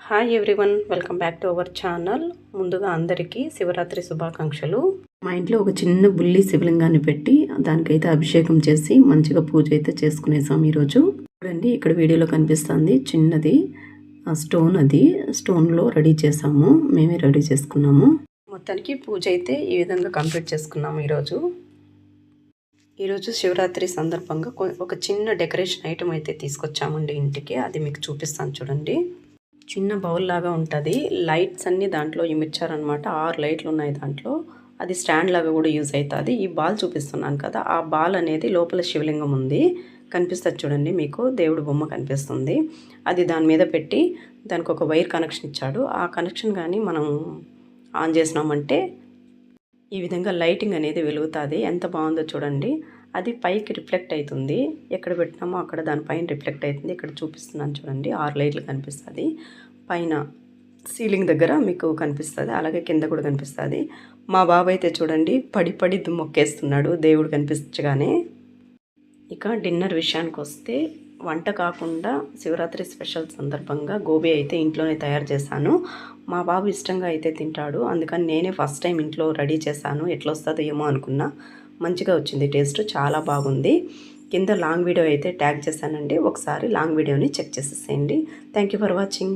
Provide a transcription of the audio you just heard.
Hi everyone, welcome back to our channel. ముందుగా అందరికీ శివరాత్రి శుభాకాంక్షలు. మా ఇంట్లో ఒక చిన్న బుల్లి శివలింగాన్ని పెట్టి దానికైతే అభిషేకం చేసి మంచిగా పూజ అయితే చేసుకునేసాం ఈరోజు. చూడండి, ఇక్కడ వీడియోలో కనిపిస్తుంది చిన్నది స్టోన్. అది స్టోన్లో రెడీ చేసాము, మేమే రెడీ చేసుకున్నాము. మొత్తానికి పూజ అయితే ఈ విధంగా కంప్లీట్ చేసుకున్నాము. ఈరోజు శివరాత్రి సందర్భంగా ఒక చిన్న డెకరేషన్ ఐటమ్ అయితే తీసుకొచ్చామండి ఇంటికి. అది మీకు చూపిస్తాను చూడండి. చిన్న బౌల్ లాగా ఉంటుంది. లైట్స్ అన్నీ దాంట్లో ఇమిచ్చారనమాట. 6 లైట్లు ఉన్నాయి దాంట్లో. అది స్టాండ్ లాగా కూడా యూజ్ అవుతుంది. ఈ బాల్ చూపిస్తున్నాను కదా, ఆ బాల్ అనేది లోపల శివలింగం ఉంది, కనిపిస్తుంది చూడండి మీకు. దేవుడు బొమ్మ కనిపిస్తుంది. అది దాని మీద పెట్టి దానికి ఒక వైర్ కనెక్షన్ ఇచ్చాడు. ఆ కనెక్షన్ కానీ మనం ఆన్ చేసినామంటే ఈ విధంగా లైటింగ్ అనేది వెలుగుతుంది. ఎంత బాగుందో చూడండి. అది పైకి రిఫ్లెక్ట్ అవుతుంది. ఎక్కడ పెట్టినామో అక్కడ దానిపైన రిఫ్లెక్ట్ అవుతుంది. ఇక్కడ చూపిస్తున్నాను చూడండి, 6 లైట్లు కనిపిస్తుంది. పైన సీలింగ్ దగ్గర మీకు కనిపిస్తుంది, అలాగే కింద కూడా కనిపిస్తుంది. మా బాబు అయితే చూడండి పడి మొక్కేస్తున్నాడు దేవుడు కనిపించగానే. ఇక డిన్నర్ విషయానికి వస్తే, వంట కాకుండా శివరాత్రి స్పెషల్ సందర్భంగా గోబీ అయితే ఇంట్లోనే తయారు చేశాను. మా బాబు ఇష్టంగా అయితే తింటాడు, అందుకని నేనే ఫస్ట్ టైం ఇంట్లో రెడీ చేశాను. ఎట్లా వస్తుందో ఏమో అనుకున్నా, మంచిగా వచ్చింది. టేస్ట్ చాలా బాగుంది. కింద లాంగ్ వీడియో అయితే ట్యాగ్ చేశానండి, ఒకసారి లాంగ్ వీడియోని చెక్ చేసేసేయండి. Thank you for watching.